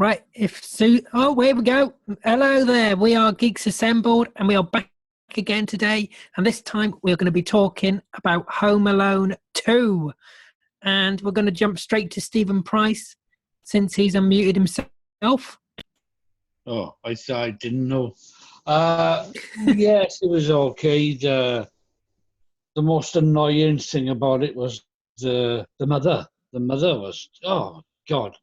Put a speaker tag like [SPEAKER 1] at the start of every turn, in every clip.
[SPEAKER 1] Right, if Sue, oh, here we go. Hello there. We are Geeks Assembled, and we are back again today. And this time we're going to be talking about Home Alone 2. And we're going to jump straight to Stephen Price since he's unmuted himself.
[SPEAKER 2] Oh, I didn't know. Yes, it was okay. The most annoying thing about it was the mother. The mother was, oh God,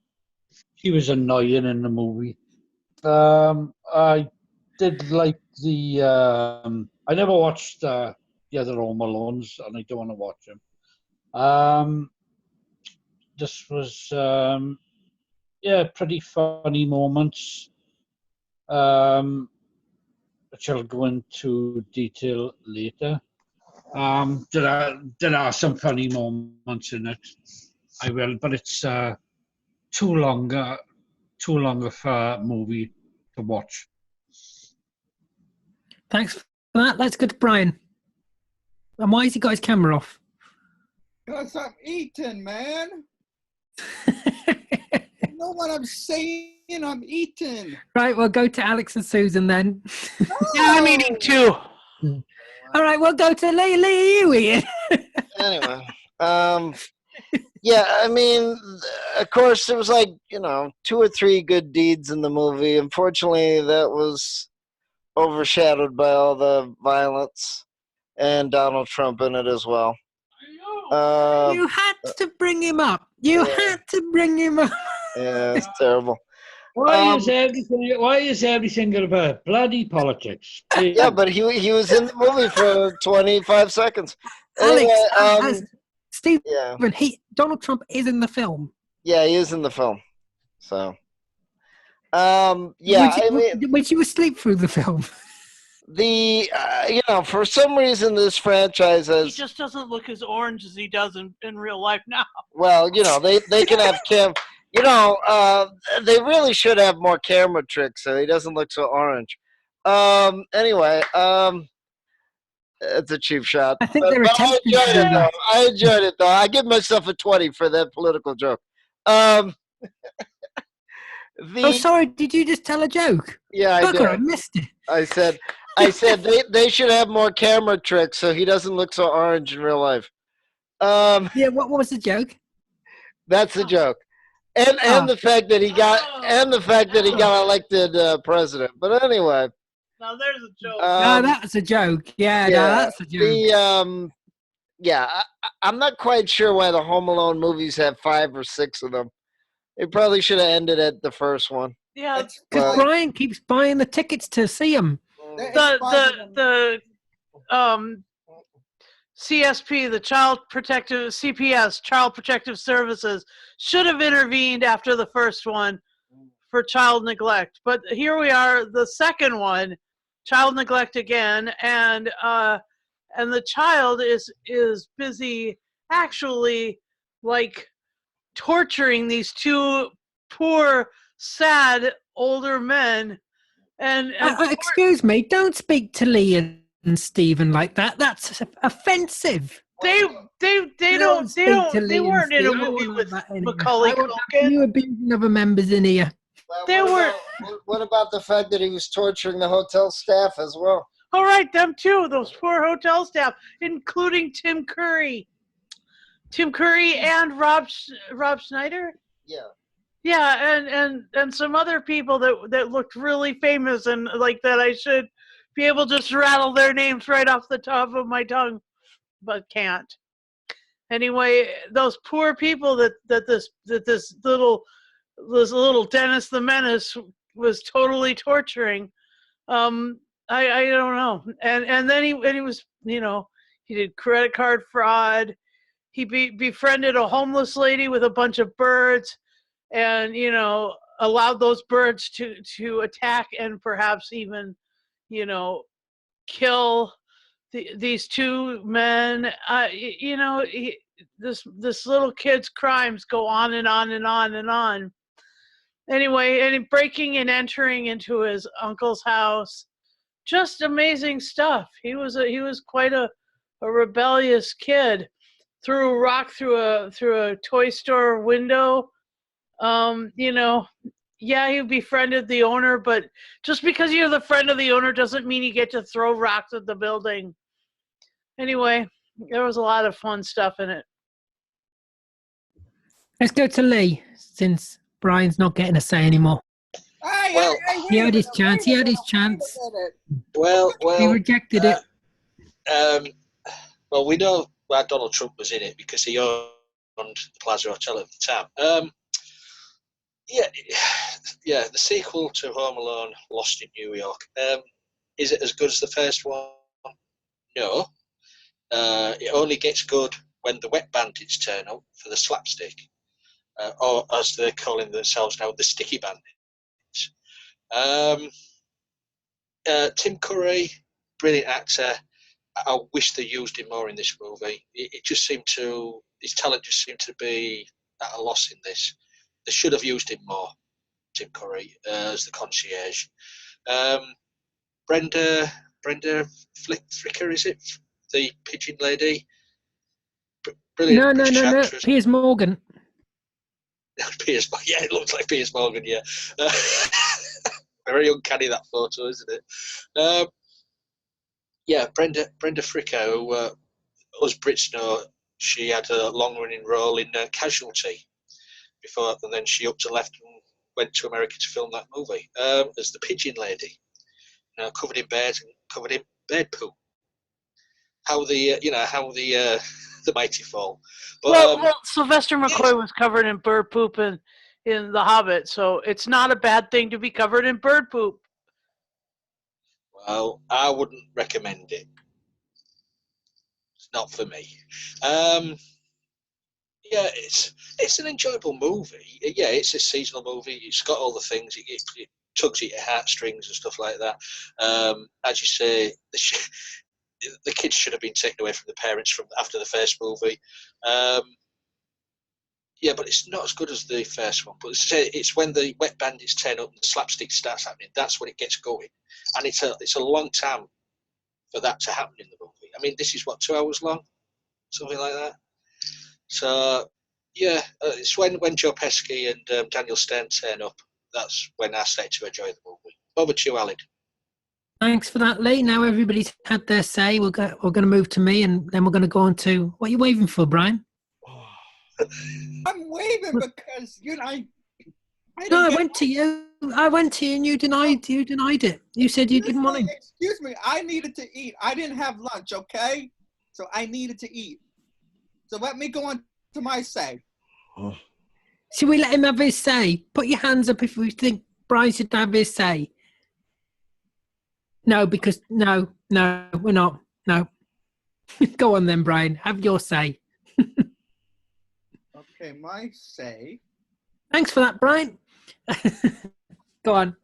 [SPEAKER 2] she was annoying in the movie. I did like the. I never watched the other Home Alones, and I don't want to watch them. This was pretty funny moments. Which I'll go into detail later. There are some funny moments in it. I will, but it's too long of a movie to watch.
[SPEAKER 1] Thanks for that. Let's go to Brian. And why has he got his camera off?
[SPEAKER 3] Because I'm eating, man. You know what I'm saying? I'm eating.
[SPEAKER 1] Right, we'll go to Alex and Susan then.
[SPEAKER 4] Yeah, I'm eating too.
[SPEAKER 1] All right, we'll go to Lee. You eating?
[SPEAKER 4] Anyway, yeah, I mean, of course, there was like, 2 or 3 good deeds in the movie. Unfortunately, that was overshadowed by all the violence and Donald Trump in it as well.
[SPEAKER 1] You had to bring him up. You had to bring him up.
[SPEAKER 4] Yeah, it's terrible.
[SPEAKER 2] Why is everything about bloody politics?
[SPEAKER 4] Yeah, but he was in the movie for 25 seconds.
[SPEAKER 1] Alex,
[SPEAKER 4] Anyway,
[SPEAKER 1] Steve,
[SPEAKER 4] yeah.
[SPEAKER 1] Donald Trump is in the film.
[SPEAKER 4] Yeah, he is in the film. So, yeah,
[SPEAKER 1] Was you asleep through the film?
[SPEAKER 4] For some reason, this franchise has.
[SPEAKER 5] He just doesn't look as orange as he does in real life now.
[SPEAKER 4] Well, they can have they really should have more camera tricks so he doesn't look so orange. Anyway, it's a cheap shot.
[SPEAKER 1] I think they're attempting to do that.
[SPEAKER 4] I enjoyed it, though. I give myself a 20 for that political joke.
[SPEAKER 1] Sorry, did you just tell a joke?
[SPEAKER 4] Yeah, I did.
[SPEAKER 1] I missed it.
[SPEAKER 4] I said they should have more camera tricks so he doesn't look so orange in real life.
[SPEAKER 1] Yeah, what was the joke?
[SPEAKER 4] That's the joke. And the fact that he got elected president. But anyway.
[SPEAKER 5] Now there's a joke.
[SPEAKER 1] No, that's a joke. Yeah, no, that's a joke.
[SPEAKER 4] I'm not quite sure why the Home Alone movies have 5 or 6 of them. They probably should have ended at the first one.
[SPEAKER 5] Yeah,
[SPEAKER 1] because Brian keeps buying the tickets to see them.
[SPEAKER 5] The CSP, the CPS, Child Protective Services, should have intervened after the first one for child neglect. But here we are, the second one, child neglect again, and the child is busy actually like torturing these 2 poor, sad older men. And
[SPEAKER 1] excuse me, don't speak to Lee and Stephen like that. That's offensive.
[SPEAKER 5] They weren't in a movie with Macaulay Culkin.
[SPEAKER 1] You abusing other members in here.
[SPEAKER 4] What about the fact that he was torturing the hotel staff as well?
[SPEAKER 5] All right, them too. Those poor hotel staff, including Tim Curry and Rob Schneider.
[SPEAKER 4] Yeah.
[SPEAKER 5] Yeah, and some other people that looked really famous and like that I should be able to just rattle their names right off the top of my tongue, but can't. Anyway, those poor people that this little Dennis the Menace was totally torturing. I don't know. And then he was, he did credit card fraud. He befriended a homeless lady with a bunch of birds, and allowed those birds to attack and perhaps even kill these 2 men. This little kid's crimes go on and on and on and on. Anyway, and breaking and entering into his uncle's house, just amazing stuff. He was quite a rebellious kid. Threw a rock through a toy store window. yeah, he befriended the owner, but just because you're the friend of the owner doesn't mean you get to throw rocks at the building. Anyway, there was a lot of fun stuff in it.
[SPEAKER 1] Let's go to Lee, since Brian's not getting a say anymore.
[SPEAKER 3] Hey,
[SPEAKER 6] Well,
[SPEAKER 3] hey,
[SPEAKER 1] He
[SPEAKER 3] wait a
[SPEAKER 1] had his
[SPEAKER 3] minute,
[SPEAKER 1] chance.
[SPEAKER 3] wait
[SPEAKER 1] He
[SPEAKER 3] a
[SPEAKER 1] had his
[SPEAKER 3] minute,
[SPEAKER 1] chance.
[SPEAKER 3] wait a minute.
[SPEAKER 6] well,
[SPEAKER 1] He
[SPEAKER 6] well.
[SPEAKER 1] rejected it.
[SPEAKER 6] Um, well, we know why Donald Trump was in it because he owned the Plaza Hotel at the time. Yeah, yeah. The sequel to Home Alone, Lost in New York. Is it as good as the first one? No. It only gets good when the wet bandits turn up for the slapstick, or as they're calling themselves now, the sticky bandits. Um, Tim Curry, brilliant actor. I wish they used him more in this movie. It just seemed to, his talent just seemed to be at a loss in this. They should have used him more, Tim Curry, as the concierge. Um, Brenda Fricker, is it? The pigeon lady? Brilliant
[SPEAKER 1] No,
[SPEAKER 6] British
[SPEAKER 1] no.
[SPEAKER 6] actress.
[SPEAKER 1] Piers Morgan.
[SPEAKER 6] Piers, yeah, it looks like Piers Morgan, yeah. Very uncanny, that photo, isn't it? Yeah, Brenda Fricker, who us Brits know, she had a long-running role in Casualty before, and then she upped to left and went to America to film that movie as the pigeon lady, covered in birds and covered in bird poo. How the the mighty fall. But
[SPEAKER 5] Well, Sylvester
[SPEAKER 6] yes,
[SPEAKER 5] McCoy was covered in bird poop in The Hobbit, so it's not a bad thing to be covered in bird poop.
[SPEAKER 6] well, I wouldn't recommend it. It's not for me. Um, yeah, it's an enjoyable movie. Yeah, it's a seasonal movie. It's got all the things. It tugs at your heartstrings and stuff like that. As you say, the kids should have been taken away from the parents from after the first movie. Um, yeah, but it's not as good as the first one. But it's when the wet bandits turn up and the slapstick starts happening. That's when it gets going, and it's a long time for that to happen in the movie. I mean, this is what, 2 hours long, something like that. So yeah, it's when Joe Pesci and Daniel Stern turn up. That's when I started to enjoy the movie. Over to you, Alan.
[SPEAKER 1] Thanks for that, Lee. Now everybody's had their say. We're going to move to me, and then we're going to go on to what are you waving for, Brian?
[SPEAKER 3] I'm waving because I
[SPEAKER 1] No,
[SPEAKER 3] didn't
[SPEAKER 1] I
[SPEAKER 3] get
[SPEAKER 1] went to you. I went to you, and you denied it. You said you didn't want him.
[SPEAKER 3] Excuse me, I needed to eat. I didn't have lunch, okay? So I needed to eat. So let me go on to my say.
[SPEAKER 1] Should we let him have his say? Put your hands up if we think Brian should have his say. No, because no, we're not. No. Go on then, Brian. Have your say.
[SPEAKER 3] Okay, my say.
[SPEAKER 1] Thanks for that, Brian. Go on.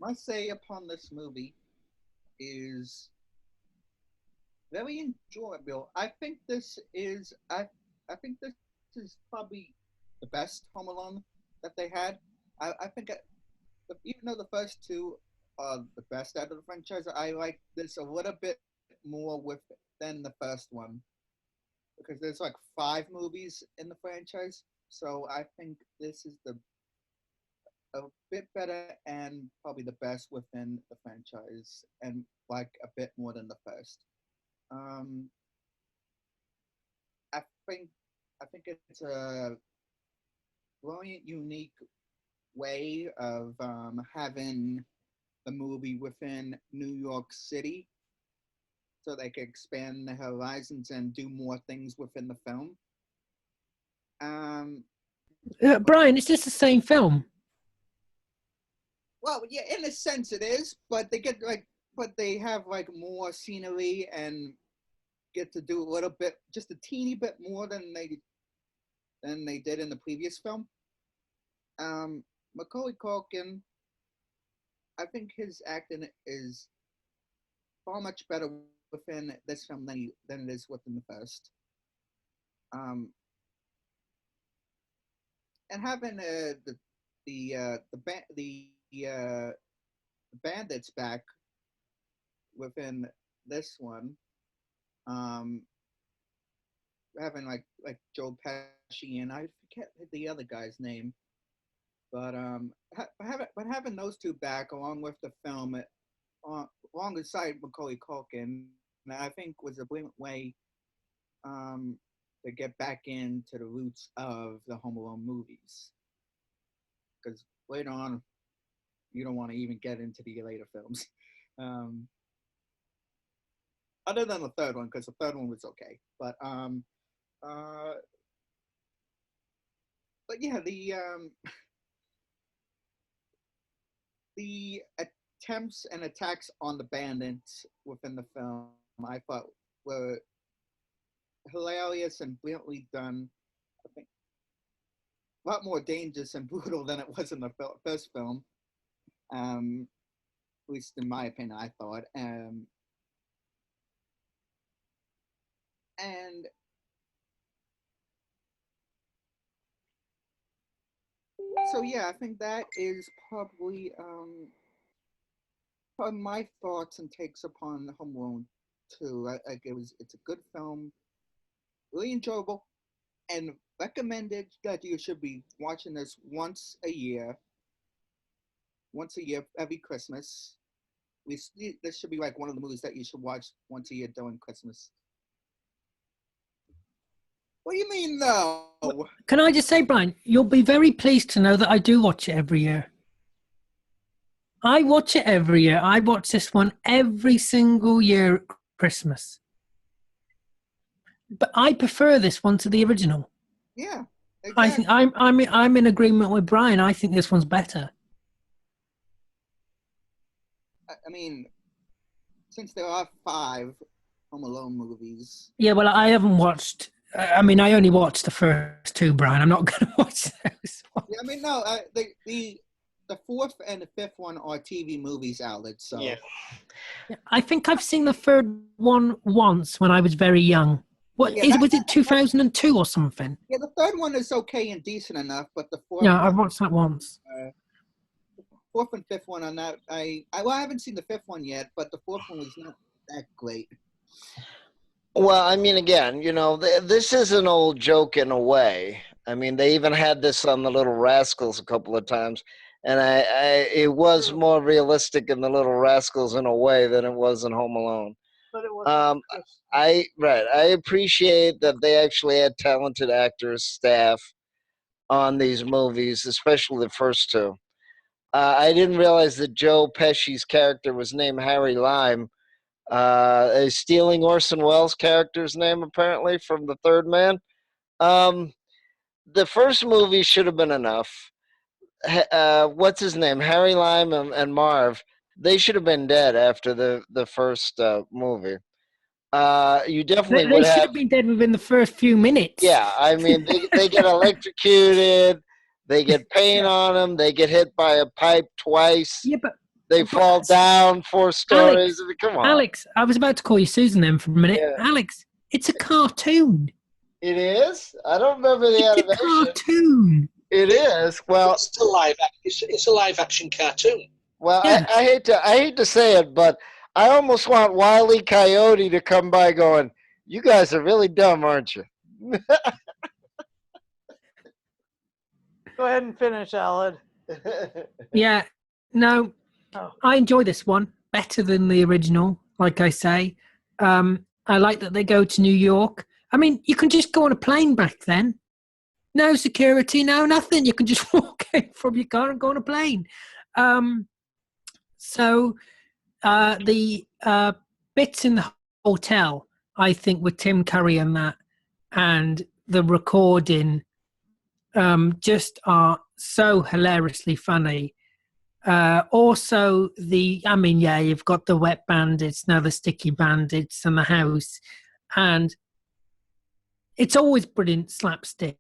[SPEAKER 3] My say upon this movie is very enjoyable. I think this is probably the best Home Alone that they had. I think even though the first two are the best out of the franchise, I like this a little bit more than the first one because there's like 5 movies in the franchise. So I think this is a bit better and probably the best within the franchise, and like a bit more than the first. Um, I think it's a brilliant, unique way of having the movie within New York City, so they can expand the horizons and do more things within the film. Um,
[SPEAKER 1] Brian, it's just the same film.
[SPEAKER 3] well, yeah, in a sense it is, but they have like more scenery and get to do a little bit, just a teeny bit more than they did in the previous film. Macaulay Culkin, I think his acting is far much better within this film than it is within the first. And having the bandits back within this one, having like Joe Pesci and I forget the other guy's name. But having those two back along with the film, alongside Macaulay Culkin, I think was a brilliant way to get back into the roots of the Home Alone movies. Because later on, you don't want to even get into the later films. Other than the third one, because the third one was okay. But yeah, the attempts and attacks on the bandits within the film, I thought were hilarious and brilliantly done. I think a lot more dangerous and brutal than it was in the first film. At least in my opinion, I thought. And so yeah, I think that is probably my thoughts and takes upon Home Alone 2. It's a good film, really enjoyable, and recommended that you should be watching this once a year, every Christmas. This should be like one of the movies that you should watch once a year during Christmas. What do you mean, no?
[SPEAKER 1] Can I just say, Brian, you'll be very pleased to know that I do watch it every year. I watch it every year. I watch this one every single year at Christmas. But I prefer this one to the original.
[SPEAKER 3] Yeah, exactly.
[SPEAKER 1] I think I'm in agreement with Brian. I think this one's better.
[SPEAKER 3] I mean, since there are 5 Home Alone movies.
[SPEAKER 1] Yeah, well, I haven't watched. I mean, I only watched the first 2, Brian. I'm not going to watch those ones.
[SPEAKER 3] Yeah, I mean, no, the 4th and the 5th one are TV movies outlets. So
[SPEAKER 4] Yeah.
[SPEAKER 1] I think I've seen the third one once when I was very young. Was it 2002 or something?
[SPEAKER 3] Yeah, the third one is okay and decent enough, but the 4th.
[SPEAKER 1] Yeah, I watched that once.
[SPEAKER 3] 4th and 5th one are not. I haven't seen the 5th one yet, but the 4th one was not that great.
[SPEAKER 4] Well, I mean, again, this is an old joke in a way. I mean, they even had this on the Little Rascals a couple of times, and it was more realistic in the Little Rascals in a way than it was in Home Alone.
[SPEAKER 5] But it wasn't.
[SPEAKER 4] I appreciate that they actually had talented actors, staff on these movies, especially the first 2. I didn't realize that Joe Pesci's character was named Harry Lime. Stealing Orson Welles' character's name, apparently, from The Third Man. The first movie should have been enough. What's his name? Harry Lime and Marv. They should have been dead after the first movie. You definitely
[SPEAKER 1] They should have been dead within the first few minutes.
[SPEAKER 4] Yeah, I mean, they get electrocuted. They get paint on them. They get hit by a pipe twice.
[SPEAKER 1] Yeah, but
[SPEAKER 4] they fall down 4 stories. I mean, come on.
[SPEAKER 1] Alex, I was about to call you Susan then for a minute.
[SPEAKER 4] Yeah.
[SPEAKER 1] Alex, it's a cartoon.
[SPEAKER 4] It is? I don't remember the animation.
[SPEAKER 1] It's a cartoon.
[SPEAKER 4] It is. Well,
[SPEAKER 6] it's a live action cartoon.
[SPEAKER 4] Well,
[SPEAKER 1] Yeah.
[SPEAKER 4] I hate to say it, but I almost want Wile E. Coyote to come by going, "You guys are really dumb, aren't you?"
[SPEAKER 5] Go ahead and finish, Alan.
[SPEAKER 1] Yeah. No,
[SPEAKER 5] Oh.
[SPEAKER 1] I enjoy this one better than the original, like I say. I like that they go to New York. I mean, you can just go on a plane back then. No security, no nothing. You can just walk in from your car and go on a plane. So the bits in the hotel, I think, with Tim Curry and that, and the recording just are so hilariously funny. Also, you've got the wet bandits, now the sticky bandits, and the house, and it's always brilliant slapstick.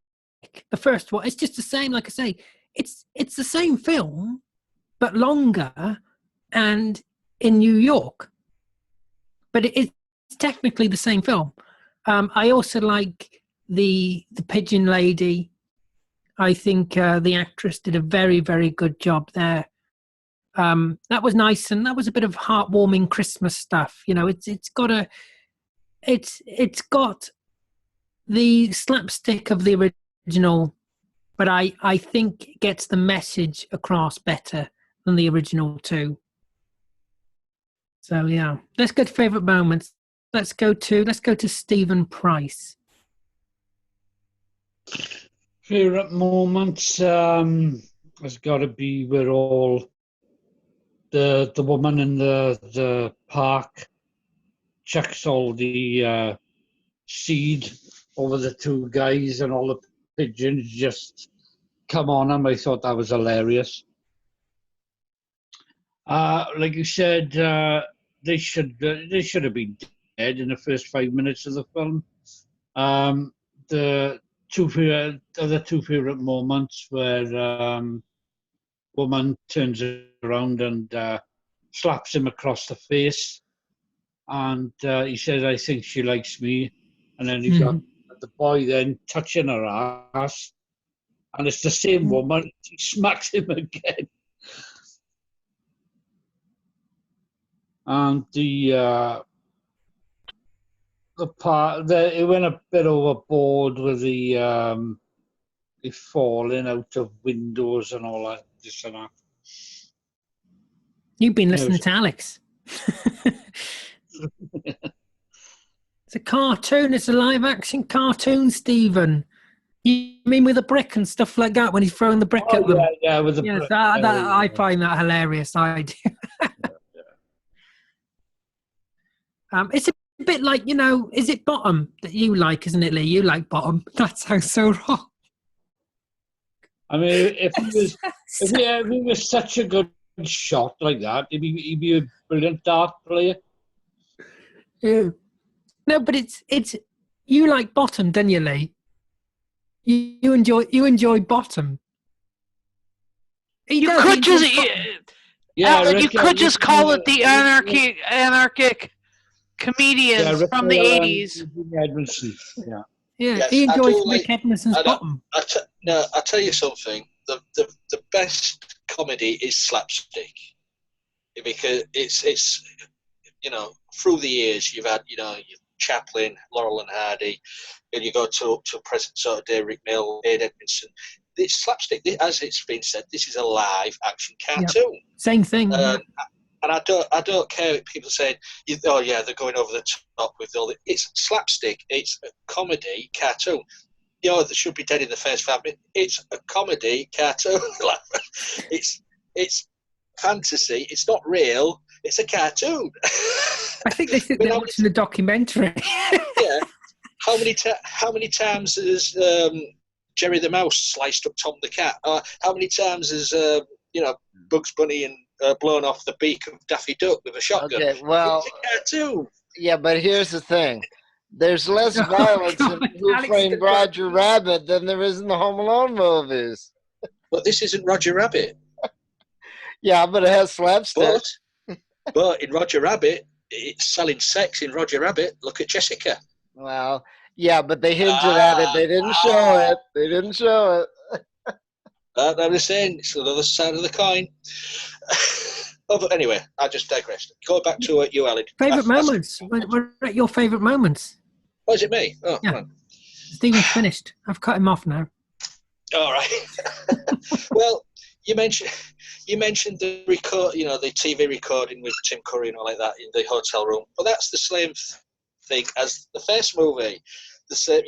[SPEAKER 1] The first one, it's just the same. Like I say, it's the same film, but longer, and in New York. But it's technically the same film. I also like the Pigeon Lady. I think the actress did a very, very good job there. That was nice, and that was a bit of heartwarming Christmas stuff. It's got the slapstick of the original, but I think it gets the message across better than the original two. So yeah, let's go to favorite moments. Let's go to Stephen Price.
[SPEAKER 2] Favorite moments has got to be where all the woman in the park chucks all the seed over the two guys, and all the pigeons just come on them. I thought that was hilarious. Like you said, they should have been dead in the first 5 minutes of the film. The other two favorite moments where woman turns around and slaps him across the face, and he says, "I think she likes me," and then you got the boy then touching her ass, and it's the same woman. She smacks him again. And the part that it went a bit overboard with the falling out of windows and all that. This and that.
[SPEAKER 1] You've been listening to Alex. It's a cartoon. It's a live action cartoon, Stephen. You mean with a brick and stuff like that when he's throwing the brick at them?
[SPEAKER 2] Yeah, with the brick.
[SPEAKER 1] I find that hilarious idea. It's a bit like, is it Bottom that you like, isn't it, Lee? You like Bottom. That sounds so wrong.
[SPEAKER 2] I mean, if he was such a good shot like that, he'd be a brilliant dart player.
[SPEAKER 1] Yeah. No, but it's you like Bottom, don't you, Lee? You enjoy Bottom.
[SPEAKER 5] You could just call it the anarchic comedians from the 80s.
[SPEAKER 2] Edmondson. Yeah.
[SPEAKER 1] Yeah,
[SPEAKER 6] Yes,
[SPEAKER 1] he enjoys
[SPEAKER 6] I
[SPEAKER 1] Rick Edmondson's Bottom.
[SPEAKER 6] I'll tell you something. The best comedy is slapstick, because it's through the years you've had Chaplin, Laurel and Hardy, and you go to present sort of day, Rick Mill, Ed Edmondson. It's slapstick. As it's been said, this is a live action cartoon.
[SPEAKER 1] Yep. Same thing.
[SPEAKER 6] And I don't care if people saying, oh yeah, they're going over the top with all the. It's slapstick. It's a comedy cartoon. They should be dead in the first 5 minutes. It's a comedy cartoon. It's fantasy. It's not real. It's a cartoon.
[SPEAKER 1] I think they think they're watching the documentary.
[SPEAKER 6] Yeah. How many times has Jerry the Mouse sliced up Tom the Cat? How many times has Bugs Bunny and blown off the beak of Daffy Duck with a shotgun?
[SPEAKER 4] Okay, well,
[SPEAKER 6] it's a cartoon.
[SPEAKER 4] Yeah, but here's the thing. There's less violence in Who Framed Roger Rabbit than there is in the Home Alone movies.
[SPEAKER 6] But this isn't Roger Rabbit.
[SPEAKER 4] Yeah, but it has slapstick.
[SPEAKER 6] But in Roger Rabbit, it's selling sex in Roger Rabbit. Look at Jessica.
[SPEAKER 4] Well, yeah, but they hinted at it. They didn't show it. They didn't show it.
[SPEAKER 6] I'm just saying, it's another side of the coin. But anyway, I just digressed. Go back to you, Alan.
[SPEAKER 1] Favourite moments? What are your favourite moments?
[SPEAKER 6] Oh, is it me? Oh,
[SPEAKER 1] yeah.
[SPEAKER 6] Right.
[SPEAKER 1] Stephen's finished. I've cut him off now.
[SPEAKER 6] All right. Well, you mentioned the the TV recording with Tim Curry and all like that in the hotel room. But that's the same thing as the first movie. The same,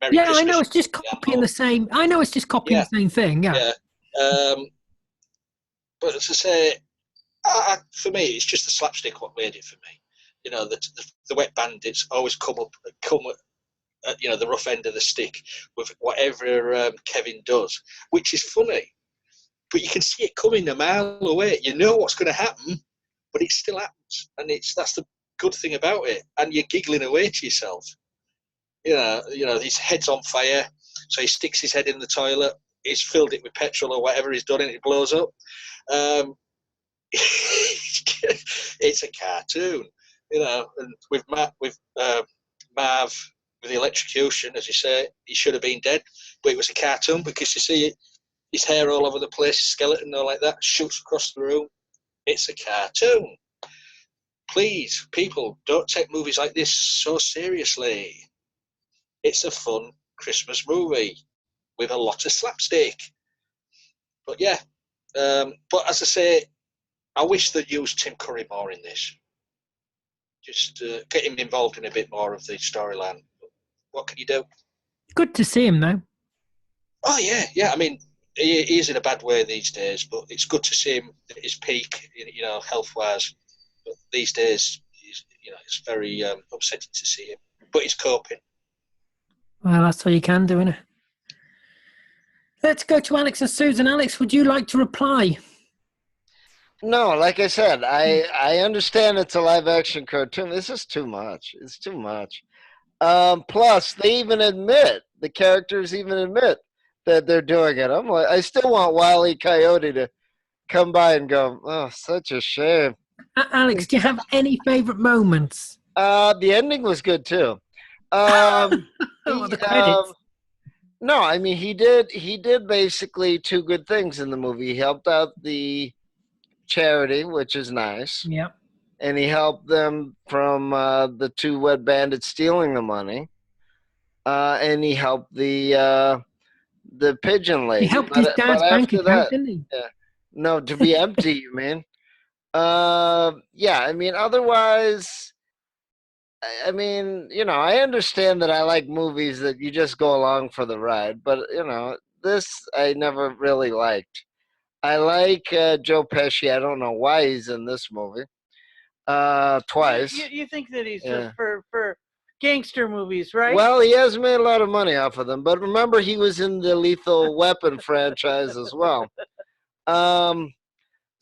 [SPEAKER 6] Merry Christmas.
[SPEAKER 1] I know it's just copying the same. I know it's just copying the same thing. Yeah.
[SPEAKER 6] But as I say, for me, it's just the slapstick what made it for me. The wet bandits always come at the rough end of the stick with whatever Kevin does, which is funny. But you can see it coming a mile away. You know what's going to happen, but it still happens, and that's the good thing about it. And you're giggling away to yourself. His head's on fire, so he sticks his head in the toilet. He's filled it with petrol or whatever he's done, and it blows up. It's a cartoon, and with Marv with the electrocution, as you say, he should have been dead, but it was a cartoon because you see his hair all over the place, his skeleton and all like that, shoots across the room. It's a cartoon. Please, people, don't take movies like this so seriously. It's a fun Christmas movie with a lot of slapstick. But yeah, but as I say, I wish they'd used Tim Curry more in this. Just get him involved in a bit more of the storyline. What can you do?
[SPEAKER 1] Good to see him though.
[SPEAKER 6] Oh yeah. I mean, he is in a bad way these days, but it's good to see him at his peak, health-wise. But these days, it's very upsetting to see him. But he's coping.
[SPEAKER 1] Well, that's all you can do, innit? Let's go to Alex and Susan. Alex, would you like to reply?
[SPEAKER 4] No, like I said, I understand it's a live action cartoon. This is too much. It's too much. Plus, the characters even admit that they're doing it. I'm like, I still want Wile E. Coyote to come by and go, oh, such a shame.
[SPEAKER 1] Alex, do you have any favorite moments?
[SPEAKER 4] The ending was good too.
[SPEAKER 1] The credits.
[SPEAKER 4] No, I mean he did basically two good things in the movie. He helped out the charity, which is nice.
[SPEAKER 1] Yep.
[SPEAKER 4] And he helped them from the two wet bandits stealing the money. And he helped the pigeon lady.
[SPEAKER 1] He helped his dad's bank account, didn't he?
[SPEAKER 4] Yeah. No, to be empty, you mean? Yeah, I mean, otherwise, I mean, I understand that I like movies that you just go along for the ride, but, this I never really liked. I like Joe Pesci. I don't know why he's in this movie. Twice.
[SPEAKER 5] You think that he's just for gangster movies, right?
[SPEAKER 4] Well, he has made a lot of money off of them, but remember he was in the Lethal Weapon franchise as well.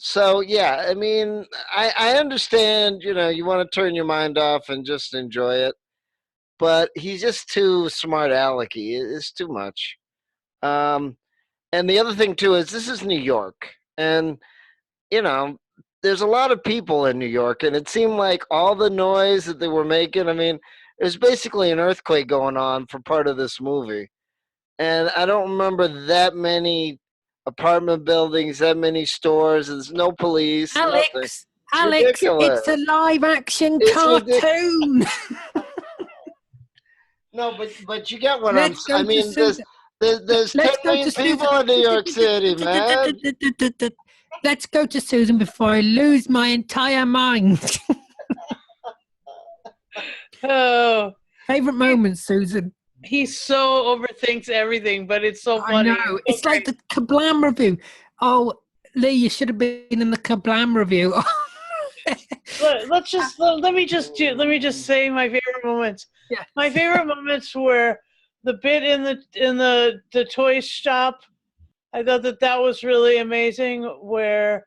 [SPEAKER 4] So yeah, I mean, I understand, you want to turn your mind off and just enjoy it, but he's just too smart alecky. It's too much. And the other thing too is this is New York, and there's a lot of people in New York, and it seemed like all the noise that they were making. I mean, there's basically an earthquake going on for part of this movie, and I don't remember that many apartment buildings, that many stores. There's no police.
[SPEAKER 1] Alex,
[SPEAKER 4] Ridiculous.
[SPEAKER 1] it's a live action cartoon.
[SPEAKER 4] No, but you get what
[SPEAKER 1] Let's
[SPEAKER 4] I mean. There's 10 million people in New York City, man.
[SPEAKER 1] Let's go to Susan before I lose my entire mind.
[SPEAKER 5] Oh,
[SPEAKER 1] favorite moments, Susan.
[SPEAKER 5] He so overthinks everything, but it's so funny.
[SPEAKER 1] I know. It's like the Kablam review. Oh, Lee, you should have been in the Kablam review.
[SPEAKER 5] Let me just say my favorite moments.
[SPEAKER 1] Yeah.
[SPEAKER 5] My favorite moments were the bit in the toy shop. I thought that was really amazing, where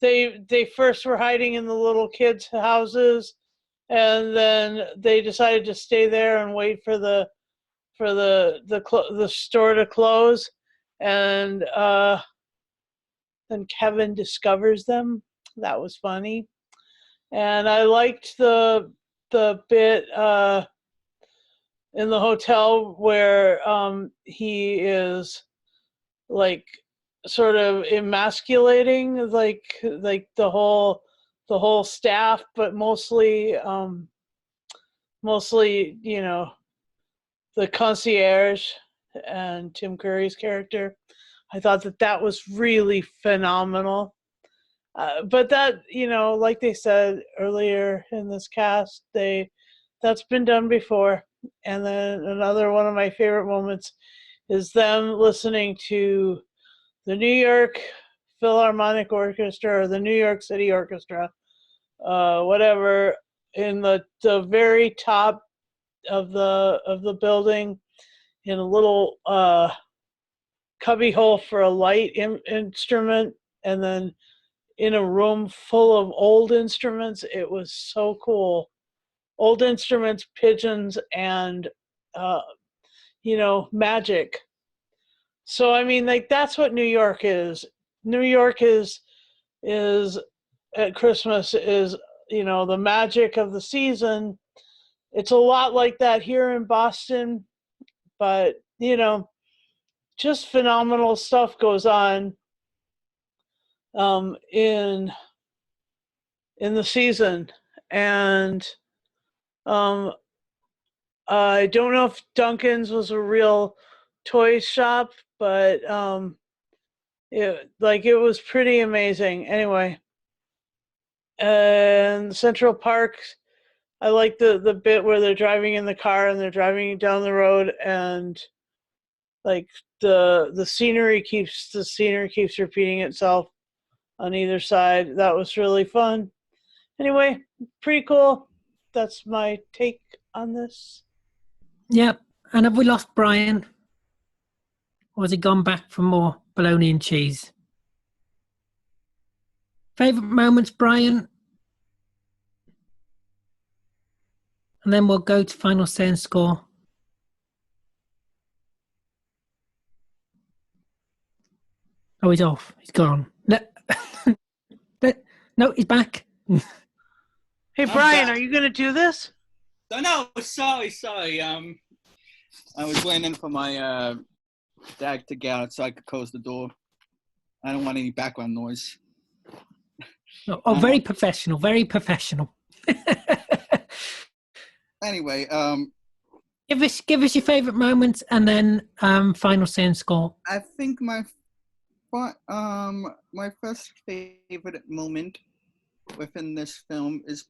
[SPEAKER 5] they first were hiding in the little kids' houses, and then they decided to stay there and wait for the store to close, and then Kevin discovers them. That was funny. And I liked the bit in the hotel where he is like sort of emasculating like the whole staff, but mostly the concierge and Tim Curry's character. I thought that was really phenomenal. But that, like they said earlier in this cast, that's been done before. And then another one of my favorite moments is them listening to the New York Philharmonic Orchestra or the New York City Orchestra, whatever, in the very top of the building, in a little cubby hole for a light instrument, and then in a room full of old instruments. It was so cool. Old instruments, pigeons, and magic. So I mean, like, that's what New York is. New York is at Christmas is, the magic of the season. It's a lot like that here in Boston, but just phenomenal stuff goes on in the season. And I don't know if Duncan's was a real toy shop, but it was pretty amazing. Anyway, and Central Park, I like the bit where they're driving in the car and they're driving down the road, and like the scenery keeps repeating itself on either side. That was really fun. Anyway, pretty cool. That's my take on this.
[SPEAKER 1] Yep. And have we lost Brian? Or has he gone back for more bologna and cheese? Favourite moments, Brian? And then we'll go to final say and score. Oh, he's off. He's gone. No, no, he's back.
[SPEAKER 5] Hey,
[SPEAKER 3] I'm
[SPEAKER 5] Brian,
[SPEAKER 3] back.
[SPEAKER 5] are you going to do this?
[SPEAKER 3] No, sorry. I was waiting for my dad to get out so I could close the door. I don't want any background noise.
[SPEAKER 1] Oh, very professional. Very professional.
[SPEAKER 3] Anyway,
[SPEAKER 1] Give us your favourite moments and then final say and score.
[SPEAKER 3] I think my first favorite moment within this film is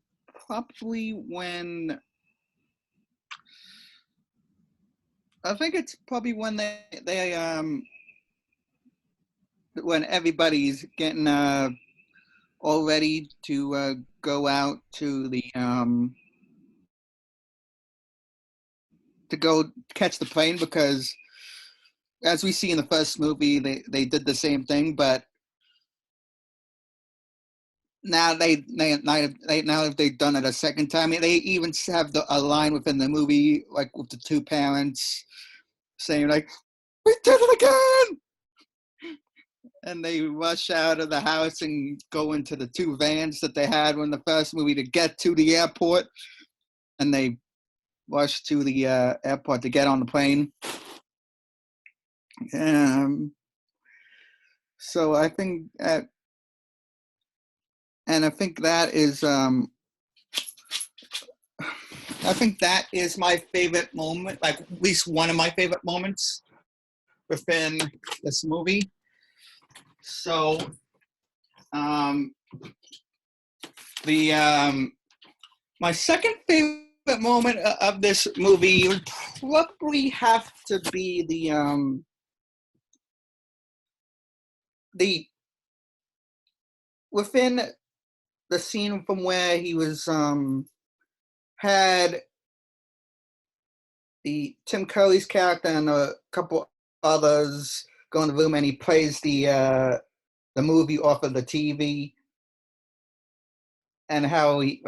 [SPEAKER 3] probably when when everybody's getting all ready to go out to the to go catch the plane, because as we see in the first movie, they did the same thing, but now they've done it a second time. They even have a line within the movie, like with the two parents saying like, "We did it again!" And they rush out of the house and go into the two vans that they had in the first movie to get to the airport, and they rush to the airport to get on the plane. So I think that is my favorite moment, like at least one of my favorite moments within this movie. So my second favorite moment of this movie would probably have to be the within the scene from where he was had the Tim Curry's character and a couple others go in the room, and he plays the movie off of the TV, and how he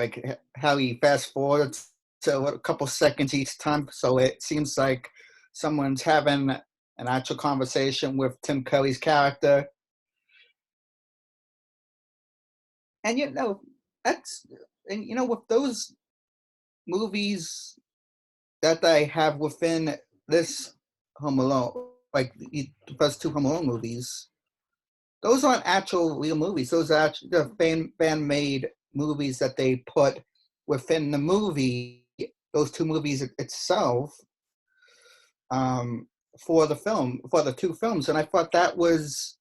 [SPEAKER 3] fast forwards to a couple seconds each time, so it seems like someone's having an actual conversation with Tim Curry's character. And with those movies that I have within this Home Alone, like the first two Home Alone movies, those aren't actual real movies. Those are actually the fan-made movies that they put within the movie, those two movies itself, for the two films. And I thought that was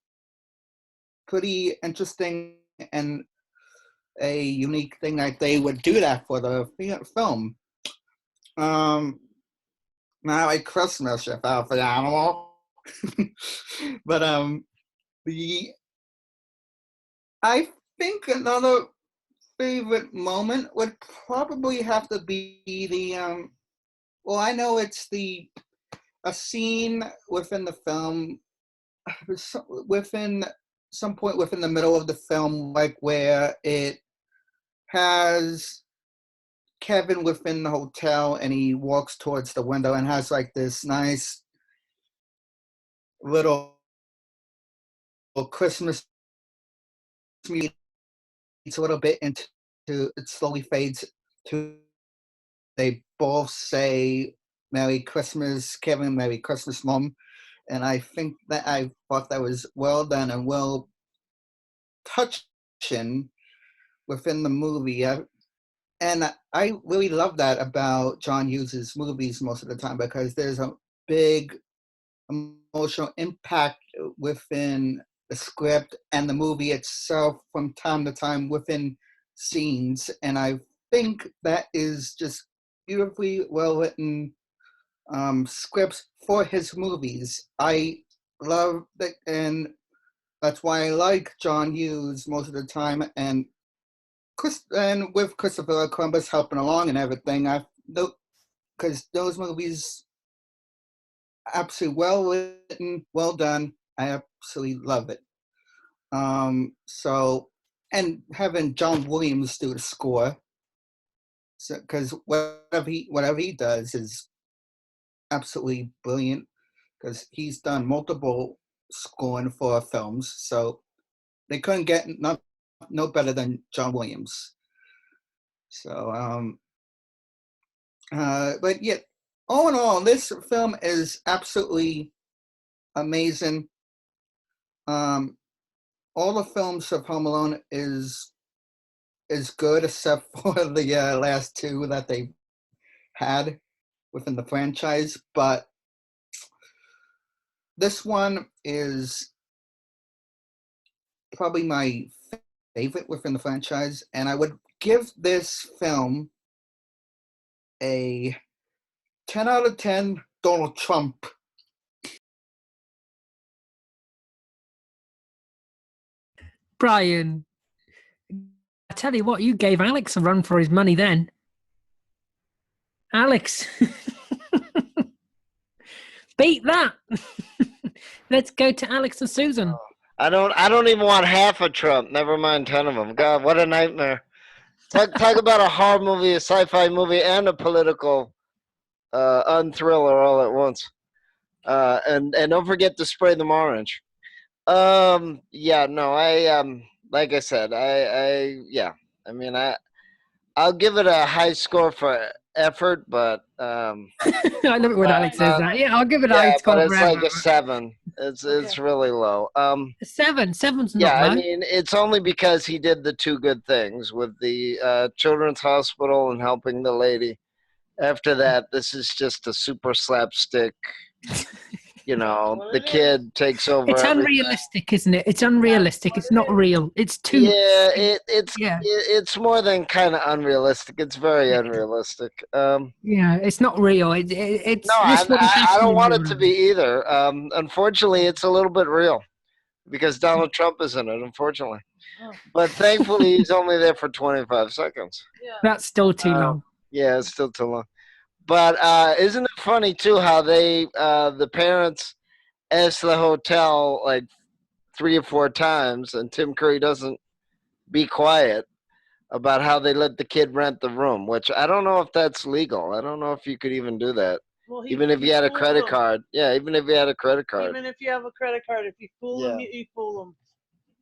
[SPEAKER 3] pretty interesting and a unique thing that they would do that for the film. Now at Christmas, if I for the animal. But I think another favorite moment would probably have to be the I know it's a scene within the film, within some point within the middle of the film, like where it has Kevin within the hotel and he walks towards the window and has like this nice little Christmas music. It's a little bit into it slowly fades to they both say Merry Christmas, Kevin, Merry Christmas, Mom. And I thought that was well done and well touching within the movie. And I really love that about John Hughes' movies most of the time, because there's a big emotional impact within the script and the movie itself from time to time within scenes. And I think that is just beautifully well written scripts for his movies. I love that, and that's why I like John Hughes most of the time. And and with Christopher Columbus helping along and everything, because those movies absolutely well written, well done. I absolutely love it. So, and having John Williams do the score, so because whatever he does is absolutely brilliant. Because he's done multiple scoring for films, so they couldn't get no better than John Williams. So, but yeah, all in all, this film is absolutely amazing. All the films of Home Alone is good, except for the last two that they had within the franchise. But this one is probably my favorite within the franchise, and I would give this film a 10 out of 10 Donald Trump.
[SPEAKER 1] Brian, I tell you what, you gave Alex a run for his money then. Alex, beat that. Let's go to Alex and Susan.
[SPEAKER 4] I don't even want half a Trump. Never mind 10 of them. God, what a nightmare. Talk about a horror movie, a sci-fi movie, and a political unthriller all at once. And don't forget to spray them orange. Yeah, no, like I said, I'll give it a high score for effort, but
[SPEAKER 1] I love it when Alex says that. Yeah, I'll give it a high score.
[SPEAKER 4] but it's
[SPEAKER 1] for
[SPEAKER 4] like
[SPEAKER 1] effort.
[SPEAKER 4] a 7. It's really low.
[SPEAKER 1] Seven's not
[SPEAKER 4] Yeah,
[SPEAKER 1] bad.
[SPEAKER 4] I mean, it's only because he did the two good things with the children's hospital and helping the lady. After that, this is just a super slapstick. The kid takes over.
[SPEAKER 1] It's
[SPEAKER 4] everything.
[SPEAKER 1] unrealistic, isn't it? It's unrealistic. It's not real. It's too.
[SPEAKER 4] Yeah,
[SPEAKER 1] Yeah.
[SPEAKER 4] it's more than kind of unrealistic. It's very unrealistic.
[SPEAKER 1] Yeah, it's not real. It's
[SPEAKER 4] No,
[SPEAKER 1] this one is
[SPEAKER 4] I don't
[SPEAKER 1] actually
[SPEAKER 4] want
[SPEAKER 1] real.
[SPEAKER 4] it to be either. Unfortunately, it's a little bit real because Donald Trump is in it, unfortunately. But thankfully, he's only there for 25 seconds.
[SPEAKER 1] That's still too long.
[SPEAKER 4] Yeah, it's still too long. But isn't it funny, too, how the parents ask the hotel like 3 or 4 times, and Tim Curry doesn't be quiet about how they let the kid rent the room, which I don't know if that's legal. I don't know if you could even do that.
[SPEAKER 5] Well,
[SPEAKER 4] Even if you had a
[SPEAKER 5] fooled
[SPEAKER 4] credit
[SPEAKER 5] them.
[SPEAKER 4] card. Yeah, even if you had a credit card.
[SPEAKER 5] Even if you have a credit card, if you fool them,
[SPEAKER 4] Yeah.
[SPEAKER 5] you fool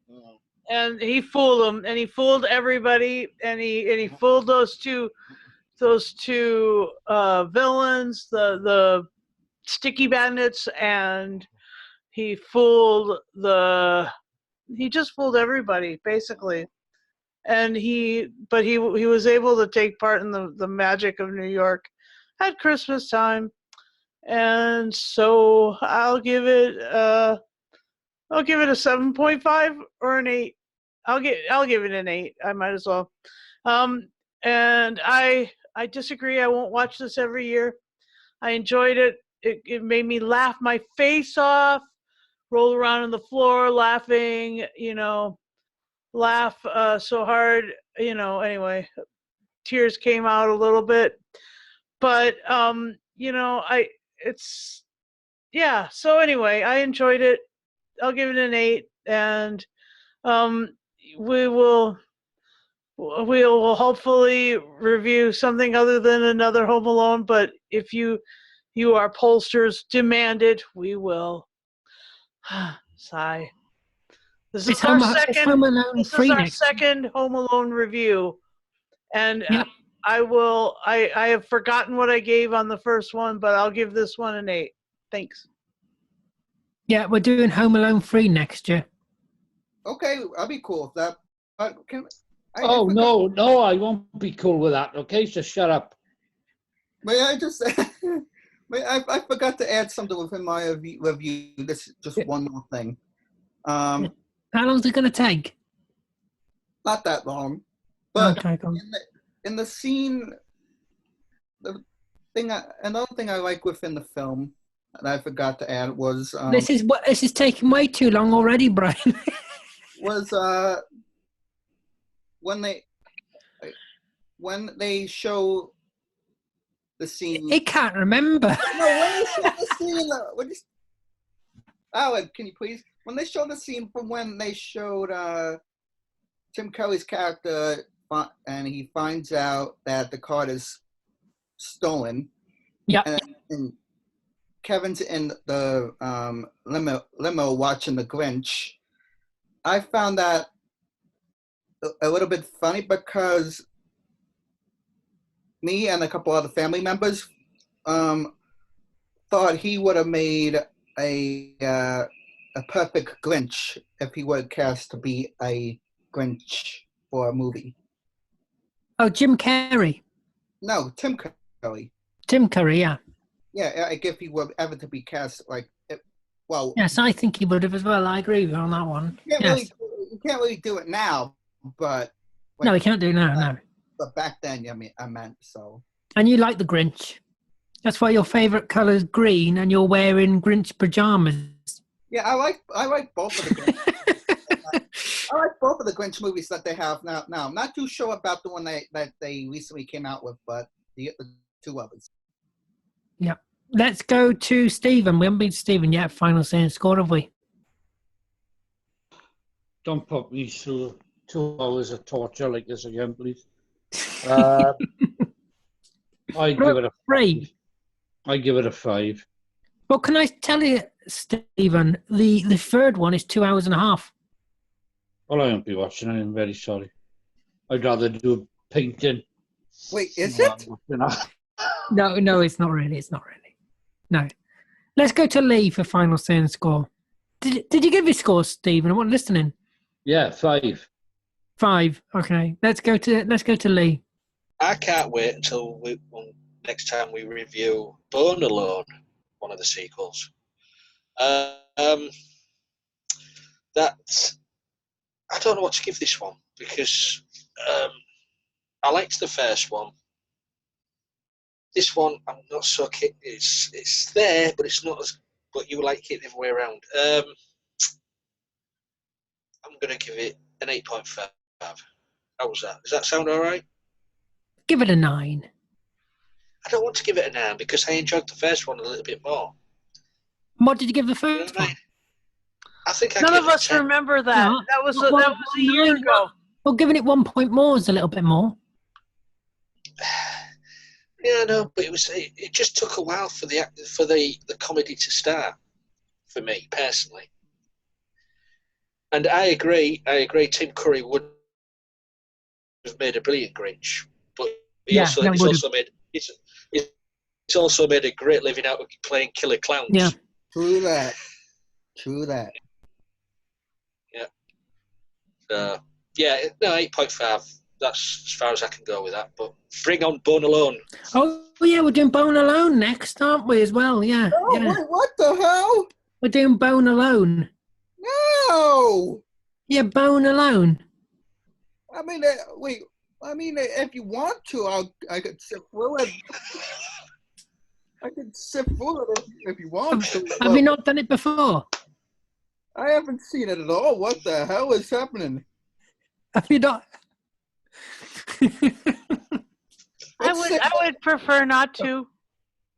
[SPEAKER 5] them. And he fooled them, and he fooled everybody, and he fooled those two villains, the sticky bandits, and he just fooled everybody basically. And he was able to take part in the magic of New York at Christmas time. And so I'll give it a 7.5 or an 8. I'll give it an 8. I might as well. And I disagree. I won't watch this every year. I enjoyed it. It made me laugh my face off, roll around on the floor laughing, laugh so hard, anyway, tears came out a little bit. But, so anyway, I enjoyed it. I'll give it an 8. And we'll hopefully review something other than another Home Alone. But if you are pollsters, demand it, we will. Sigh. This is our second Home Alone review, and
[SPEAKER 1] Yep.
[SPEAKER 5] I have forgotten what I gave on the first one, but I'll give this one an 8. Thanks.
[SPEAKER 1] Yeah, we're doing Home Alone 3 next year.
[SPEAKER 3] Okay, I'll be cool with that.
[SPEAKER 2] No, I won't be cool with that. Okay, so shut up.
[SPEAKER 3] May I just Wait, I forgot to add something within my review. This is just one more thing.
[SPEAKER 1] How long is it going to take?
[SPEAKER 3] Not that long, but
[SPEAKER 1] Okay, go on.
[SPEAKER 3] in the scene, another thing I like within the film that I forgot to add was
[SPEAKER 1] This is taking way too long already, Brian.
[SPEAKER 3] when they show the scene.
[SPEAKER 1] He can't remember.
[SPEAKER 3] No, when they show the scene. Alan, can you please? When they show the scene from when they showed Tim Curry's character, and he finds out that the card is stolen.
[SPEAKER 1] Yeah.
[SPEAKER 3] And Kevin's in the limo watching The Grinch. I found that a little bit funny because me and a couple other family members thought he would have made a perfect Grinch if he were cast to be a Grinch for a movie.
[SPEAKER 1] Oh, Jim Carrey.
[SPEAKER 3] No, Tim Curry.
[SPEAKER 1] Tim Curry, yeah.
[SPEAKER 3] Yeah, like if he were ever to be cast well.
[SPEAKER 1] Yes, I think he would have as well. I agree with you on that one.
[SPEAKER 3] You
[SPEAKER 1] Yes.
[SPEAKER 3] can't really do it now, but
[SPEAKER 1] No, he can't do it now, no.
[SPEAKER 3] But back then, I meant so.
[SPEAKER 1] And you like the Grinch. That's why your favourite colour is green and you're wearing Grinch pyjamas.
[SPEAKER 3] Yeah, I like both of the Grinch. I like both of the Grinch movies that they have now. I'm not too sure about the one that they recently came out with, but the two others.
[SPEAKER 1] Yeah. Let's go to Stephen. We haven't been to Stephen yet. Final say and score, have we?
[SPEAKER 2] Don't put me through 2 hours of torture like this again, please. I give it a
[SPEAKER 1] 3.
[SPEAKER 2] I give it a 5.
[SPEAKER 1] Well, can I tell you, Stephen, the third one is 2 hours and a half.
[SPEAKER 2] Well, I won't be watching it. I'm very sorry. I'd rather do painting.
[SPEAKER 3] Wait, is it?
[SPEAKER 2] You know?
[SPEAKER 1] No, it's not really. It's not really. No. Let's go to Lee for final say and score. Did you give your score, Stephen? I wasn't listening.
[SPEAKER 2] Yeah, 5.
[SPEAKER 1] 5. Okay. Let's go to Lee.
[SPEAKER 6] I can't wait until next time we review Bone Alone, one of the sequels. I don't know what to give this one because I liked the first one. This one, I'm not so keen. It's there, but it's not as. But you like it the other way around. I'm going to give it an 8.5. How was that? Does that sound all right?
[SPEAKER 1] Give it a 9.
[SPEAKER 6] I don't want to give it a 9 because I enjoyed the first one a little bit more.
[SPEAKER 1] What did you give the
[SPEAKER 6] You know
[SPEAKER 1] first
[SPEAKER 6] what I
[SPEAKER 1] one?
[SPEAKER 6] mean? I think
[SPEAKER 5] None
[SPEAKER 6] give
[SPEAKER 5] of
[SPEAKER 6] it
[SPEAKER 5] us
[SPEAKER 6] 10.
[SPEAKER 5] remember that.
[SPEAKER 1] No.
[SPEAKER 5] That was
[SPEAKER 1] Well,
[SPEAKER 5] a year ago.
[SPEAKER 1] Well, giving it 1 point more is a little bit more.
[SPEAKER 6] Yeah, no, but it just took a while for the comedy to start for me personally. And I agree. Tim Curry would have made a brilliant Grinch, but he's also made a great living out of playing killer clowns.
[SPEAKER 1] Yeah.
[SPEAKER 3] True that.
[SPEAKER 6] Yeah. Yeah, no, 8.5. That's as far as I can go with that. But bring on Bone Alone.
[SPEAKER 1] Oh, yeah, we're doing Bone Alone next, aren't we, as well? Yeah.
[SPEAKER 3] Oh,
[SPEAKER 1] Yeah.
[SPEAKER 3] wait, what the hell?
[SPEAKER 1] We're doing Bone Alone.
[SPEAKER 3] No!
[SPEAKER 1] Yeah, Bone Alone.
[SPEAKER 3] I mean, if you want to, I could sit through it. I could sit through it if you want to.
[SPEAKER 1] Have you not done it before?
[SPEAKER 3] I haven't seen it at all. What the hell is happening?
[SPEAKER 1] Have you not?
[SPEAKER 5] I would prefer not to.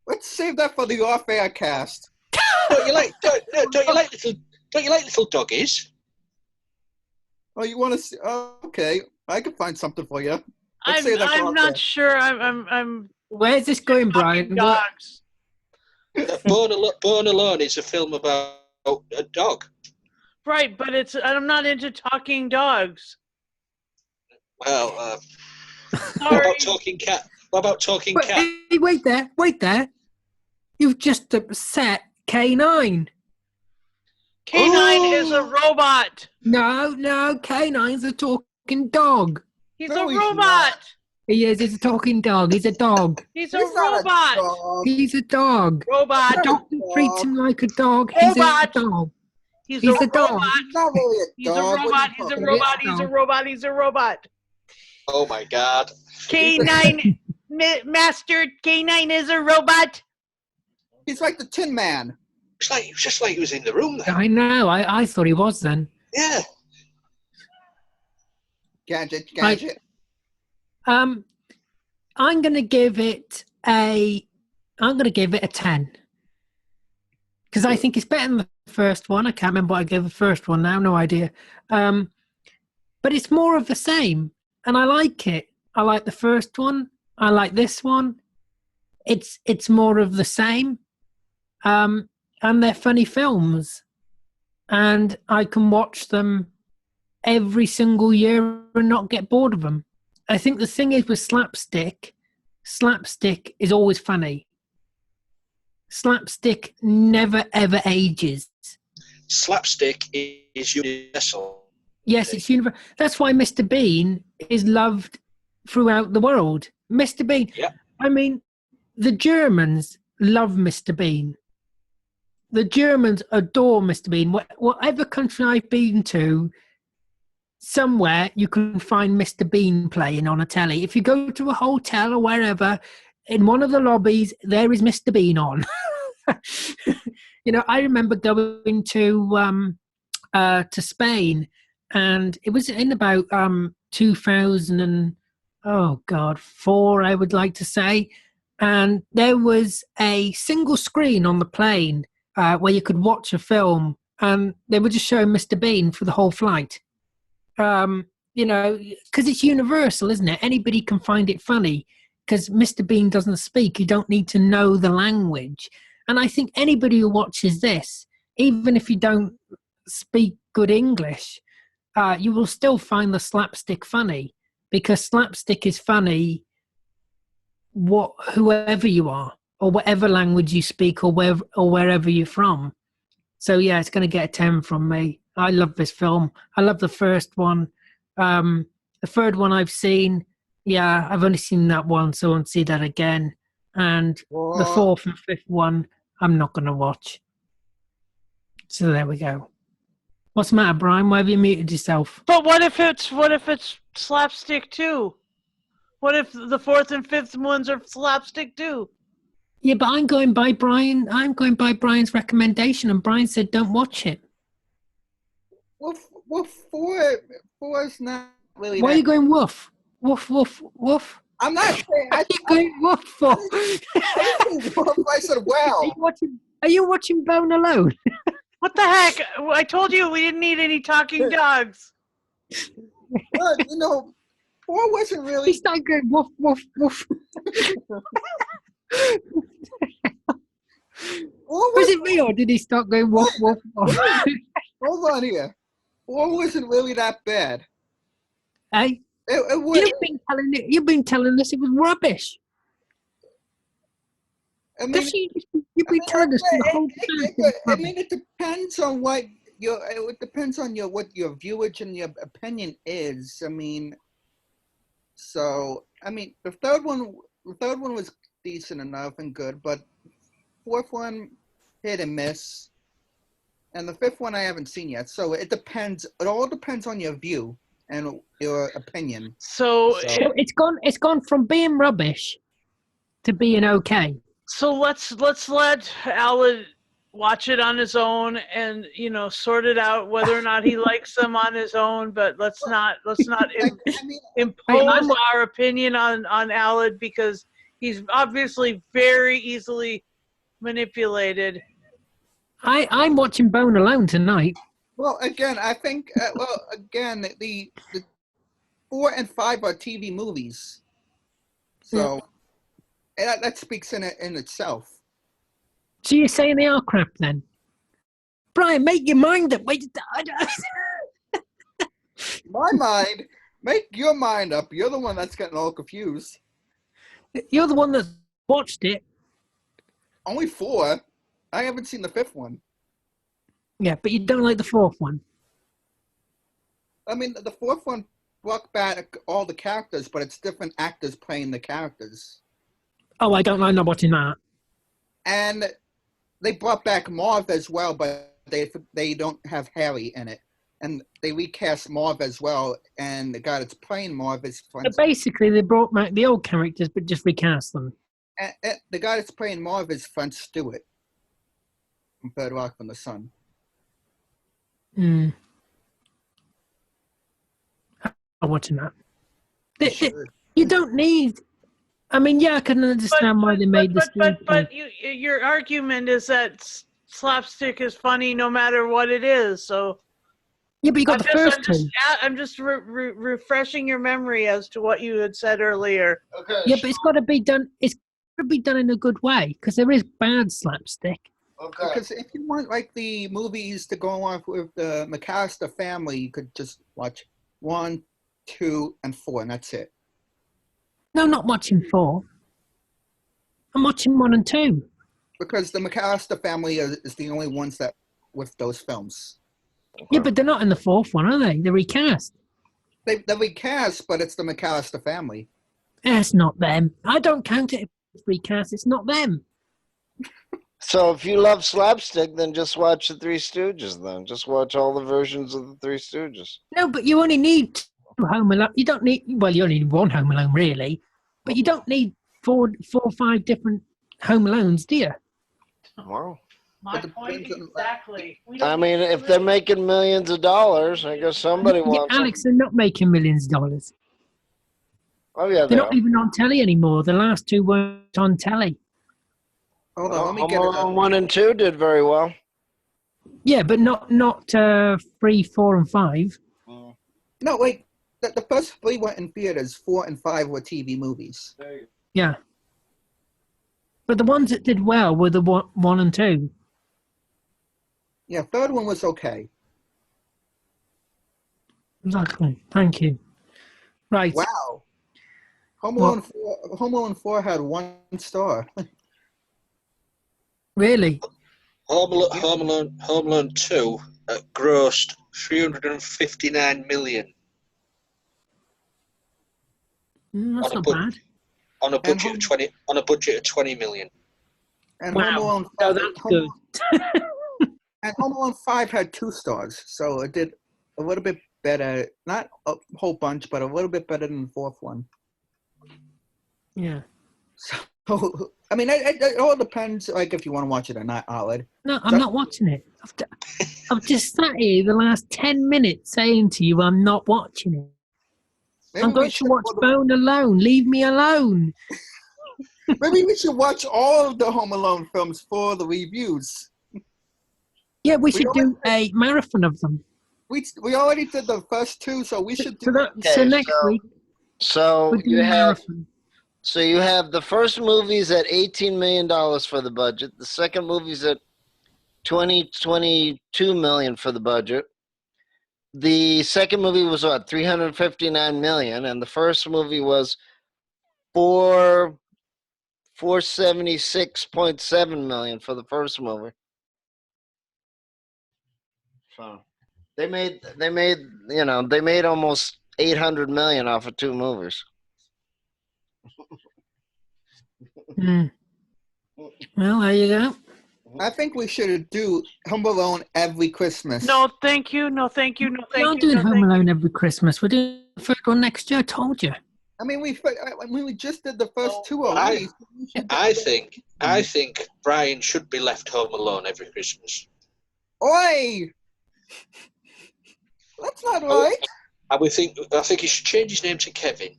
[SPEAKER 3] Let's save that for the off-air cast.
[SPEAKER 6] Don't you like little doggies?
[SPEAKER 3] Oh, you want to see? Oh, okay, I can find something for you. Let's save that for
[SPEAKER 5] I'm
[SPEAKER 3] off-air.
[SPEAKER 5] not sure. I'm
[SPEAKER 1] Where's this going, Brian?
[SPEAKER 5] dogs.
[SPEAKER 6] Bone Alone is a film about a dog.
[SPEAKER 5] Right, but I'm not into talking dogs.
[SPEAKER 6] Well, what
[SPEAKER 5] Sorry.
[SPEAKER 6] about talking cat? What about talking
[SPEAKER 1] Wait,
[SPEAKER 6] cat?
[SPEAKER 1] hey, wait there. You've just upset K9.
[SPEAKER 5] K9 is a robot.
[SPEAKER 1] No, K9's a talking dog.
[SPEAKER 5] He's
[SPEAKER 3] No,
[SPEAKER 5] a
[SPEAKER 3] he's
[SPEAKER 5] robot.
[SPEAKER 3] not.
[SPEAKER 1] He is. He's a talking dog. He's a dog.
[SPEAKER 5] He's a
[SPEAKER 3] He's not a
[SPEAKER 5] robot.
[SPEAKER 3] dog.
[SPEAKER 1] He's a dog.
[SPEAKER 5] Robot.
[SPEAKER 1] The doctor treats him like a dog. He's a
[SPEAKER 5] Robot.
[SPEAKER 1] dog.
[SPEAKER 5] He's
[SPEAKER 1] He's
[SPEAKER 5] a
[SPEAKER 1] a dog.
[SPEAKER 5] robot.
[SPEAKER 3] He's not really a
[SPEAKER 5] He's a
[SPEAKER 3] dog. What are you
[SPEAKER 5] robot. He's a
[SPEAKER 3] talking
[SPEAKER 5] robot.
[SPEAKER 3] about?
[SPEAKER 5] He's a robot. He's a robot.
[SPEAKER 6] Oh my God.
[SPEAKER 5] K9, Master K9 is a robot.
[SPEAKER 3] He's like the Tin Man.
[SPEAKER 6] It was just like he was in the room there.
[SPEAKER 1] I know. I thought he was then.
[SPEAKER 6] Yeah.
[SPEAKER 3] Gadget.
[SPEAKER 1] I'm gonna give it a 10 because I think it's better than the first one. I can't remember what I gave the first one now. No idea. But it's more of the same, and I like it. I like the first one. I like this one. It's more of the same, and they're funny films, and I can watch them every single year and not get bored of them. I think the thing is with slapstick is always funny. Slapstick never ever ages.
[SPEAKER 6] Slapstick is universal.
[SPEAKER 1] Yes, it's universal. That's why Mr. Bean is loved throughout the world. Mr. Bean.
[SPEAKER 6] Yeah.
[SPEAKER 1] I mean, the Germans love Mr. Bean. The Germans adore Mr. Bean. Whatever country I've been to, somewhere you can find Mr. Bean playing on a telly. If you go to a hotel or wherever, in one of the lobbies, there is Mr. Bean on. You know, I remember going to Spain, and it was in about 2004, I would like to say, and there was a single screen on the plane where you could watch a film, and they were just showing Mr. Bean for the whole flight. You know, because it's universal, isn't it? Anybody can find it funny because Mr. Bean doesn't speak. You don't need to know the language. And I think anybody who watches this, even if you don't speak good English, you will still find the slapstick funny, because slapstick is funny whoever you are, or whatever language you speak, or wherever you're from. So yeah, it's going to get a 10 from me. I love this film. I love the first one. The third one I've seen, yeah, I've only seen that one, so I won't see that again. And the fourth and fifth one, I'm not going to watch. So there we go. What's the matter, Brian? Why have you muted yourself?
[SPEAKER 5] But what if it's slapstick too? What if the fourth and fifth ones are slapstick too?
[SPEAKER 1] Yeah, but I'm going by Brian's recommendation, and Brian said don't watch it.
[SPEAKER 3] Well, four is not really.
[SPEAKER 1] Why are you going woof? Woof, woof, woof.
[SPEAKER 3] I'm not saying.
[SPEAKER 1] What are you going woof for?
[SPEAKER 3] I said, well.
[SPEAKER 1] Are you watching Bone Alone?
[SPEAKER 5] What the heck? I told you we didn't need any talking dogs.
[SPEAKER 3] Well, you know, four wasn't really.
[SPEAKER 1] He started going woof, woof, woof. Was it me, or did he start going woof, woof, woof?
[SPEAKER 3] Hold on here. Four wasn't really that bad.
[SPEAKER 1] Hey, you've been telling us it was rubbish.
[SPEAKER 3] I mean,
[SPEAKER 1] You've been telling us the whole time.
[SPEAKER 3] I mean, it depends on what it depends on what your viewage and your opinion is. I mean, so I mean, the third one was decent enough and good, but fourth one hit and miss, and the fifth one I haven't seen yet. So it depends. It all depends on your view and your opinion.
[SPEAKER 5] So
[SPEAKER 1] it's gone from being rubbish to being okay.
[SPEAKER 5] So let's let Alan watch it on his own, and sort it out whether or not he likes them on his own. But let's not impose our opinion on Alan, because he's obviously very easily manipulated.
[SPEAKER 1] I'm watching Bone Alone tonight.
[SPEAKER 3] Well, again, I think the 4 and 5 are TV movies, so. That speaks in itself.
[SPEAKER 1] So you're saying they are crap then? Brian, make your mind up.
[SPEAKER 3] Make your mind up. You're the one that's getting all confused.
[SPEAKER 1] You're the one that watched it.
[SPEAKER 3] Only 4. I haven't seen the 5th one.
[SPEAKER 1] Yeah, but you don't like the 4th one.
[SPEAKER 3] I mean, the 4th one brought back all the characters, but it's different actors playing the characters.
[SPEAKER 1] Oh, I'm not watching that.
[SPEAKER 3] And they brought back Marv as well, but they don't have Harry in it. And they recast Marv as well, and the guy that's playing Marv is
[SPEAKER 1] But basically, they brought back the old characters, but just recast them.
[SPEAKER 3] and the guy that's playing Marv is Front Stewart from Third Rock from the Sun.
[SPEAKER 1] Hmm. I'm watching that. You don't need. I mean, yeah, I can understand why they made this.
[SPEAKER 5] But your argument is that slapstick is funny no matter what it is. So
[SPEAKER 1] yeah, but you got the first two.
[SPEAKER 5] I'm just refreshing your memory as to what you had said earlier.
[SPEAKER 4] Okay.
[SPEAKER 1] Yeah, but it's got to be done. It's got to be done in a good way because there is bad slapstick.
[SPEAKER 4] Okay.
[SPEAKER 3] Because if you want like the movies to go along with the McAllister family, you could just watch 1, 2, and 4, and that's it.
[SPEAKER 1] No, not watching 4. I'm watching 1 and 2.
[SPEAKER 3] Because the McAllister family is the only ones that with those films.
[SPEAKER 1] Yeah, but they're not in the 4th one, are they? They're recast.
[SPEAKER 3] They recast, but it's the McAllister family.
[SPEAKER 1] It's not them. I don't count it as recast. It's not them.
[SPEAKER 4] So if you love slapstick, then just watch the Three Stooges. Then just watch all the versions of the Three Stooges.
[SPEAKER 1] No, but you only need 2 Home Alone. You don't need. Well, you only need 1 Home Alone, really. But you don't need 4 or 5 different Home Alones, do you?
[SPEAKER 4] Wow.
[SPEAKER 5] My
[SPEAKER 3] But
[SPEAKER 5] point
[SPEAKER 3] depends on-
[SPEAKER 5] exactly.
[SPEAKER 4] I mean, if they're making millions of dollars, I guess somebody
[SPEAKER 1] Yeah,
[SPEAKER 4] wants them.
[SPEAKER 1] Alex, they're not making millions of dollars.
[SPEAKER 4] Oh yeah, they
[SPEAKER 1] They're
[SPEAKER 4] are.
[SPEAKER 1] not even on telly anymore. The last 2 weren't on telly.
[SPEAKER 3] Hold on, let me
[SPEAKER 4] Home
[SPEAKER 3] get
[SPEAKER 4] Alone 1 and 2 did very well.
[SPEAKER 1] Yeah, but not 3, 4, and 5.
[SPEAKER 3] No, wait. The first 3 went in theaters. 4 and 5 were TV movies.
[SPEAKER 1] Yeah. But the ones that did well were the 1 and 2.
[SPEAKER 3] Yeah, third one was okay.
[SPEAKER 1] Exactly. Thank you. Right.
[SPEAKER 3] Wow. Home
[SPEAKER 1] What?
[SPEAKER 3] Alone 4 had 1 star.
[SPEAKER 1] Really?
[SPEAKER 6] Home Alone 2 grossed 359 million
[SPEAKER 1] That's
[SPEAKER 6] On a
[SPEAKER 1] not
[SPEAKER 6] bu-
[SPEAKER 1] bad.
[SPEAKER 6] on a budget
[SPEAKER 3] Home-
[SPEAKER 6] of 20 million.
[SPEAKER 3] And
[SPEAKER 1] Wow.
[SPEAKER 3] Home Alone
[SPEAKER 1] No,
[SPEAKER 3] 5,
[SPEAKER 1] that's good.
[SPEAKER 3] And Home Alone 5 had 2 stars, so it did a little bit better. Not a whole bunch, but a little bit better than the 4th one.
[SPEAKER 1] Yeah.
[SPEAKER 3] So, I mean, it all depends, like, if you want to watch it or not, Aled.
[SPEAKER 1] No, I'm not watching it. I've just sat here the last 10 minutes saying to you I'm not watching it.
[SPEAKER 3] Maybe
[SPEAKER 1] I'm
[SPEAKER 3] we
[SPEAKER 1] going to
[SPEAKER 3] should
[SPEAKER 1] watch
[SPEAKER 3] go to-
[SPEAKER 1] Bone Alone. Leave me alone.
[SPEAKER 3] Maybe we should watch all of the Home Alone films for the reviews.
[SPEAKER 1] Yeah, we
[SPEAKER 3] We
[SPEAKER 1] should
[SPEAKER 3] always-
[SPEAKER 1] do a marathon of them.
[SPEAKER 3] We already did the first 2, so we should do.
[SPEAKER 1] So next week
[SPEAKER 4] So
[SPEAKER 1] we'll do
[SPEAKER 4] you
[SPEAKER 1] a
[SPEAKER 4] have
[SPEAKER 1] marathon.
[SPEAKER 4] the first movie's at $18 million for the budget. The second movie's at $22 million for the budget. The second movie was what, $359 million, and the first movie was $476.7 million for the first movie. So they made almost $800 million off of 2 movies.
[SPEAKER 1] Mm. Well, there you go.
[SPEAKER 3] I think we should do Home Alone every Christmas.
[SPEAKER 5] No, thank you. No, thank you. No,
[SPEAKER 1] We're
[SPEAKER 5] thank
[SPEAKER 1] not
[SPEAKER 5] you.
[SPEAKER 1] doing
[SPEAKER 5] no,
[SPEAKER 1] Home
[SPEAKER 5] thank you.
[SPEAKER 1] Alone every Christmas. We're doing the third one next year. I told you.
[SPEAKER 3] I mean, we just did the first 2
[SPEAKER 6] I-
[SPEAKER 3] already. so we should do
[SPEAKER 6] I
[SPEAKER 3] the-
[SPEAKER 6] think Brian should be left home alone every Christmas.
[SPEAKER 3] Oi! That's not right.
[SPEAKER 6] I think he should change his name to Kevin.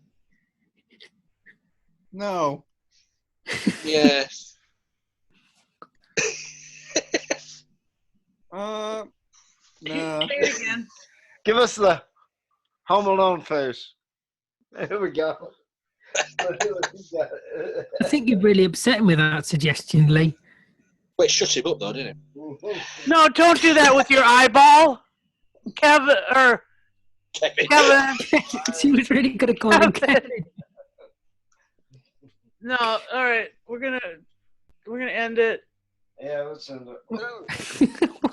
[SPEAKER 3] No.
[SPEAKER 6] Yeah.
[SPEAKER 3] No.
[SPEAKER 5] Say it again.
[SPEAKER 4] Give us the Home Alone face. There we go.
[SPEAKER 1] I think you've really upset him with that suggestion, Lee.
[SPEAKER 6] Wait, shut him up though, didn't it?
[SPEAKER 5] No, don't do that with your eyeball, Kevin. Or
[SPEAKER 6] Kevin.
[SPEAKER 5] Kevin.
[SPEAKER 1] She was really going to call him Kevin.
[SPEAKER 5] No, all right. We're gonna end it.
[SPEAKER 4] Yeah, let's end it.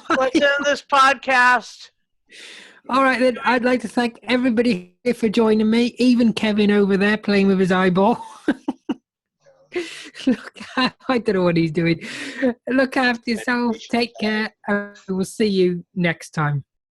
[SPEAKER 5] Let's end this podcast.
[SPEAKER 1] All right, then. I'd like to thank everybody here for joining me, even Kevin over there playing with his eyeball. Look, I don't know what he's doing. Look after yourself. Take care. And we'll see you next time.